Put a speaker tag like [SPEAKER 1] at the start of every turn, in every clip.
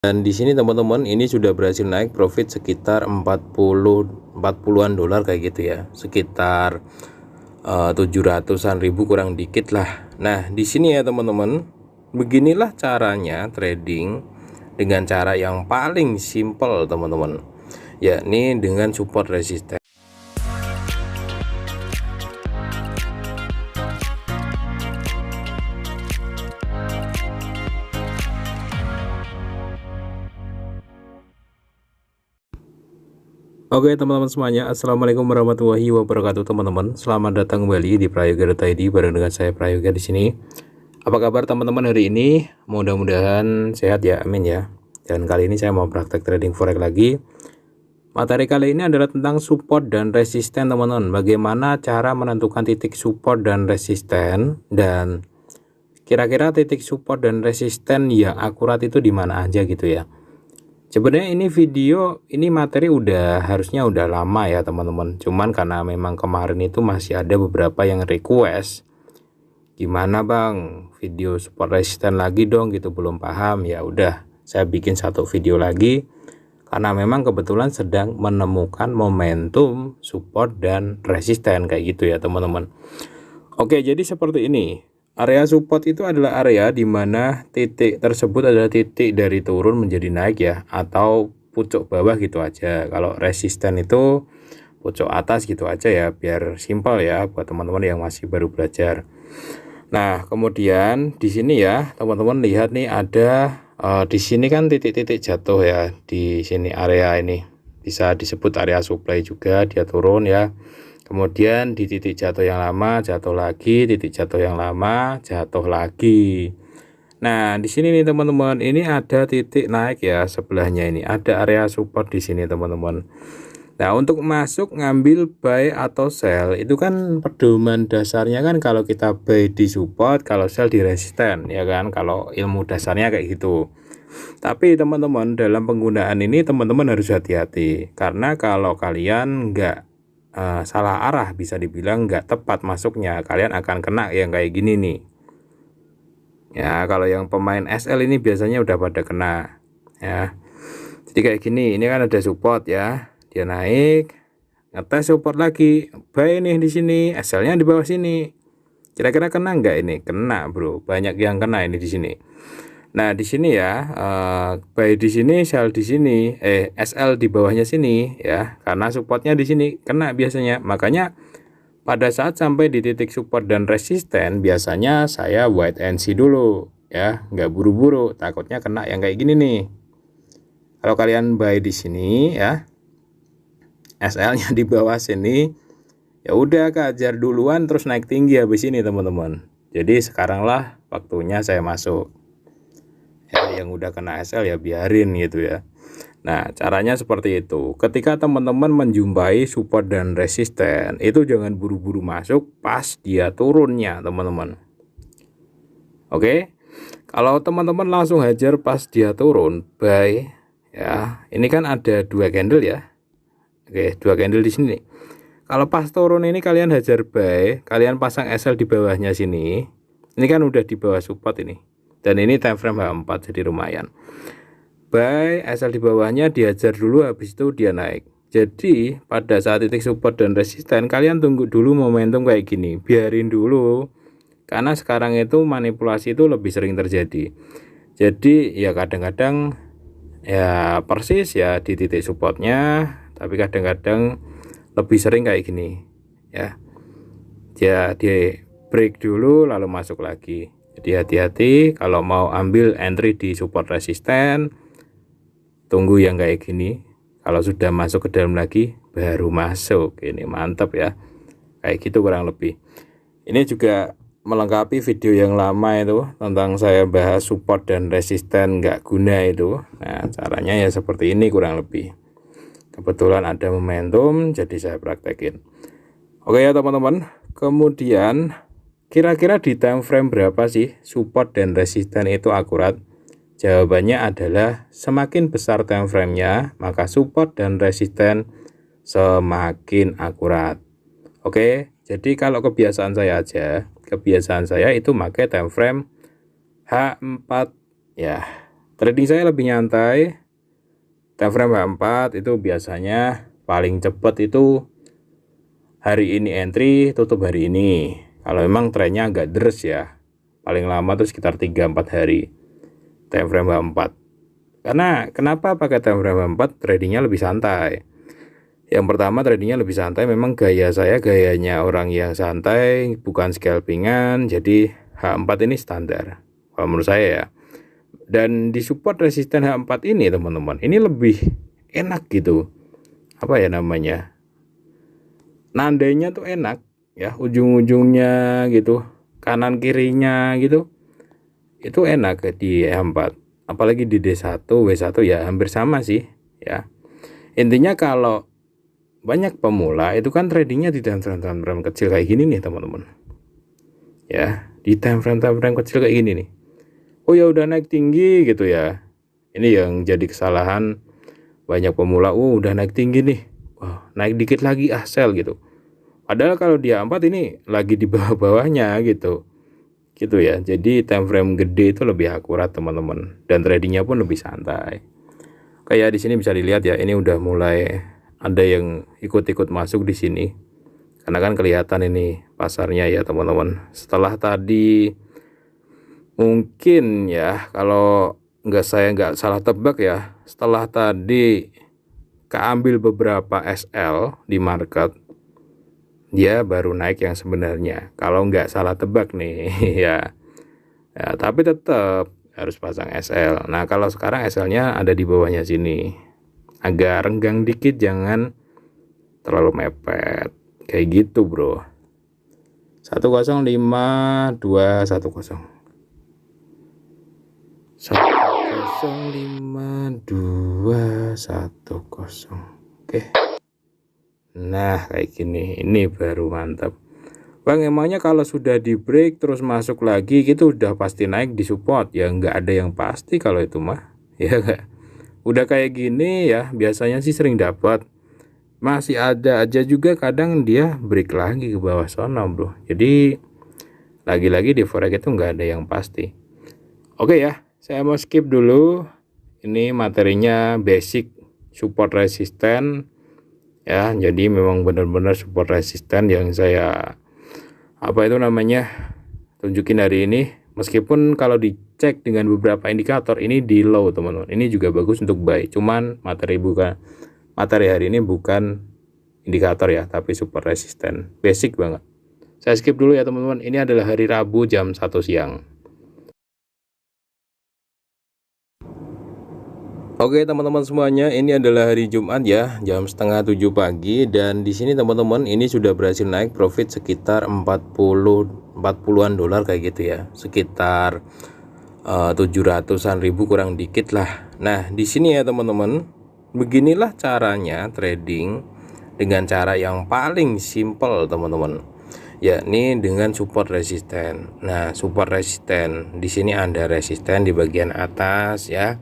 [SPEAKER 1] Dan di sini teman-teman ini sudah berhasil naik profit sekitar 40-an dolar kayak gitu ya, sekitar 700-an ribu kurang dikit lah. Nah di sini ya teman-teman, beginilah caranya trading dengan cara yang paling simple teman-teman, yakni dengan support resisten. Oke teman-teman semuanya, assalamualaikum warahmatullahi wabarakatuh teman-teman. Selamat datang kembali di Prayoga.id bareng dengan saya Prayoga di sini. Apa kabar teman-teman hari ini? Mudah-mudahan sehat ya, amin ya. Dan kali ini saya mau praktek trading forex lagi. Materi kali ini adalah tentang support dan resisten teman-teman. Bagaimana cara menentukan titik support dan resisten, dan kira-kira titik support dan resisten yang akurat itu di mana aja gitu ya. Sebenarnya ini materi harusnya udah lama ya teman-teman. Cuman karena memang kemarin itu masih ada beberapa yang request, gimana bang video support resisten lagi dong gitu, belum paham. Ya udah, saya bikin satu video lagi karena memang kebetulan sedang menemukan momentum support dan resisten kayak gitu ya teman-teman. Oke, jadi seperti ini. Area support itu adalah area di mana titik tersebut adalah titik dari turun menjadi naik ya, atau pucuk bawah gitu aja. Kalau resisten itu pucuk atas gitu aja ya, biar simpel ya buat teman-teman yang masih baru belajar. Nah, kemudian di sini ya, teman-teman lihat nih ada di sini kan titik-titik jatuh ya. Di sini area ini bisa disebut area supply juga, dia turun ya. Kemudian di titik jatuh yang lama jatuh lagi, titik jatuh yang lama jatuh lagi. Nah, di sini nih teman-teman, ini ada titik naik ya, sebelahnya ini ada area support di sini teman-teman. Nah, untuk masuk ngambil buy atau sell itu kan pedoman dasarnya kan kalau kita buy di support, kalau sell di resisten ya kan, kalau ilmu dasarnya kayak gitu. Tapi teman-teman, dalam penggunaan ini teman-teman harus hati-hati, karena kalau kalian salah arah, bisa dibilang nggak tepat masuknya, kalian akan kena yang kayak gini nih ya. Kalau yang pemain SL ini biasanya udah pada kena ya. Jadi kayak gini, ini kan ada support ya, dia naik, ngetes support lagi, buy nih di sini, SL-nya di bawah sini. Kira-kira kena nggak ini? Kena bro, banyak yang kena ini di sini. Nah di sini ya, buy di sini, sell di sini, SL di bawahnya sini ya, karena supportnya di sini kena biasanya. Makanya pada saat sampai di titik support dan resisten, biasanya saya wait and see dulu ya, nggak buru-buru, takutnya kena yang kayak gini nih. Kalau kalian buy di sini ya, SL-nya di bawah sini, ya udah kejar duluan terus naik tinggi habis ini teman-teman. Jadi sekaranglah waktunya saya masuk. Ya, yang udah kena SL ya biarin gitu ya. Nah, caranya seperti itu. Ketika teman-teman menjumpai support dan resisten, itu jangan buru-buru masuk pas dia turunnya, teman-teman. Oke. Kalau teman-teman langsung hajar pas dia turun, buy ya. Ini kan ada dua candle ya. Oke, dua candle di sini. Kalau pas turun ini kalian hajar buy, kalian pasang SL di bawahnya sini. Ini kan udah di bawah support ini. Dan ini time frame H4, jadi lumayan. Buy, SL di bawahnya dihajar dulu, habis itu dia naik. Jadi pada saat titik support dan resisten, kalian tunggu dulu momentum kayak gini, biarin dulu. Karena sekarang itu manipulasi itu lebih sering terjadi. Jadi ya kadang-kadang ya persis ya di titik supportnya, tapi kadang-kadang lebih sering kayak gini ya. Dia break dulu lalu masuk lagi. Jadi hati-hati kalau mau ambil entry di support resisten, tunggu yang kayak gini. Kalau sudah masuk ke dalam lagi baru masuk. Ini mantap ya, kayak gitu kurang lebih. Ini juga melengkapi video yang lama itu tentang saya bahas support dan resisten nggak guna itu. Nah caranya ya seperti ini kurang lebih. Kebetulan ada momentum jadi saya praktekin. Oke ya teman-teman. Kemudian kira-kira di time frame berapa sih support dan resisten itu akurat? Jawabannya adalah semakin besar time frame-nya, maka support dan resisten semakin akurat. Oke, jadi kalau kebiasaan saya itu pakai time frame H4 ya. Trading saya lebih nyantai. Time frame H4 itu biasanya paling cepat itu hari ini entry, tutup hari ini. Kalau memang trennya agak deres ya, paling lama tuh sekitar 3-4 hari time frame H4. Karena kenapa pakai time frame H4? Tradingnya lebih santai. Yang pertama, tradingnya lebih santai. Memang gaya saya gayanya orang yang santai, bukan scalpingan. Jadi H4 ini standar kalau menurut saya ya. Dan di support resisten H4 ini teman-teman, ini lebih enak gitu, apa ya namanya, nandainya tuh enak ya, ujung-ujungnya gitu, kanan kirinya gitu, itu enak di H4. Apalagi di D1, W1 ya hampir sama sih ya. Intinya kalau banyak pemula itu kan tradingnya di time frame kecil kayak gini nih teman-teman ya, di time frame kecil kayak gini nih. Oh ya udah naik tinggi gitu ya. Ini yang jadi kesalahan banyak pemula. Udah naik tinggi nih. Wah, naik dikit lagi sell gitu. Padahal kalau dia 4 ini lagi di bawah-bawahnya gitu. Gitu ya. Jadi time frame gede itu lebih akurat teman-teman, dan tradingnya pun lebih santai. Kayak di sini bisa dilihat ya, ini udah mulai ada yang ikut-ikut masuk di sini. Karena kan kelihatan ini pasarnya ya teman-teman. Setelah tadi mungkin ya, kalau saya nggak salah tebak ya, setelah tadi keambil beberapa SL di market, dia baru naik yang sebenarnya, kalau nggak salah tebak nih ya. Tapi tetap harus pasang SL. Nah kalau sekarang SL-nya ada di bawahnya sini, agak renggang dikit, jangan terlalu mepet kayak gitu bro. 105 210 105 210. Oke. Nah kayak gini, ini baru mantap Bang. Emangnya kalau sudah di break terus masuk lagi gitu udah pasti naik di support? Ya nggak ada yang pasti kalau itu mah ya nggak. Udah kayak gini ya biasanya sih sering dapat. Masih ada aja juga kadang dia break lagi ke bawah sana bro. Jadi lagi-lagi di forex itu nggak ada yang pasti. Oke ya, saya mau skip dulu. Ini materinya basic support resisten ya. Jadi memang benar-benar support resisten yang saya tunjukin hari ini. Meskipun kalau dicek dengan beberapa indikator ini di low teman-teman, ini juga bagus untuk buy. Cuman materi hari ini bukan indikator ya, tapi support resisten basic banget. Saya skip dulu ya teman-teman. Ini adalah hari Rabu jam 1 siang. Oke teman-teman semuanya, ini adalah hari Jumat ya, jam setengah 7 pagi, dan di sini teman-teman ini sudah berhasil naik profit sekitar 40-an dolar kayak gitu ya, sekitar 700-an ribu kurang dikit lah. Nah di sini ya teman-teman, beginilah caranya trading dengan cara yang paling simple teman-teman, yakni dengan support resisten. Nah support resisten di sini ada resisten di bagian atas ya.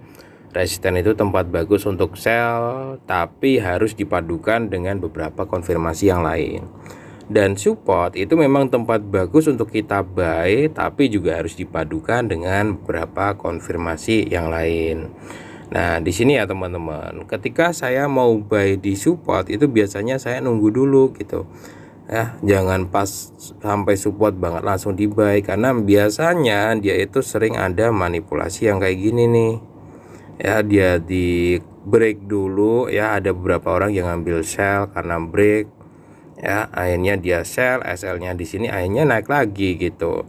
[SPEAKER 1] Resisten itu tempat bagus untuk sell, tapi harus dipadukan dengan beberapa konfirmasi yang lain. Dan support itu memang tempat bagus untuk kita buy, tapi juga harus dipadukan dengan beberapa konfirmasi yang lain. Nah di sini ya teman-teman, ketika saya mau buy di support itu biasanya saya nunggu dulu gitu ya, jangan pas sampai support banget langsung di buy, karena biasanya dia itu sering ada manipulasi yang kayak gini nih ya. Dia di break dulu ya, ada beberapa orang yang ngambil sell karena break ya, akhirnya dia sell, SL-nya di sini akhirnya naik lagi gitu.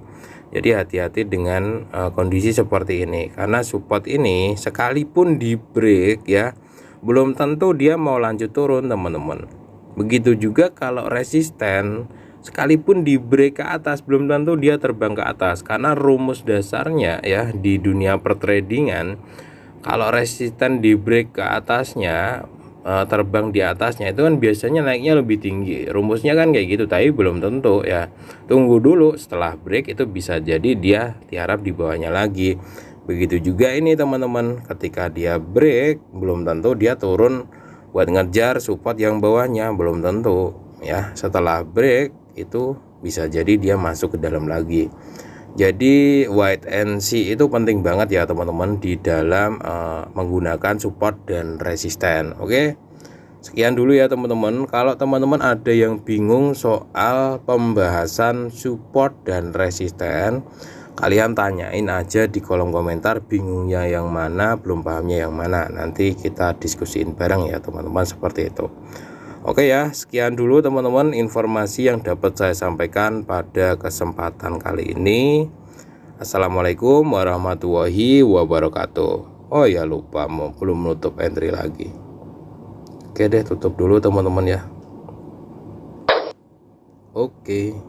[SPEAKER 1] Jadi hati-hati dengan kondisi seperti ini, karena support ini sekalipun di break ya, belum tentu dia mau lanjut turun teman-teman. Begitu juga kalau resisten, sekalipun di break ke atas belum tentu dia terbang ke atas, karena rumus dasarnya ya di dunia pertradingan, kalau resisten di break ke atasnya, terbang di atasnya itu kan biasanya naiknya lebih tinggi. Rumusnya kan kayak gitu, tapi belum tentu ya. Tunggu dulu, setelah break itu bisa jadi dia tiarap di bawahnya lagi. Begitu juga ini teman-teman, ketika dia break belum tentu dia turun buat ngejar support yang bawahnya, belum tentu ya. Setelah break itu bisa jadi dia masuk ke dalam lagi. Jadi wait and see itu penting banget ya teman-teman di dalam menggunakan support dan resisten. Oke, sekian dulu ya teman-teman. Kalau teman-teman ada yang bingung soal pembahasan support dan resisten, kalian tanyain aja di kolom komentar, bingungnya yang mana, belum pahamnya yang mana. Nanti kita diskusiin bareng ya teman-teman, seperti itu. Oke ya, sekian dulu teman-teman informasi yang dapat saya sampaikan pada kesempatan kali ini. Assalamualaikum warahmatullahi wabarakatuh. Oh ya, lupa, belum menutup entry lagi. Oke deh, tutup dulu teman-teman ya. Oke.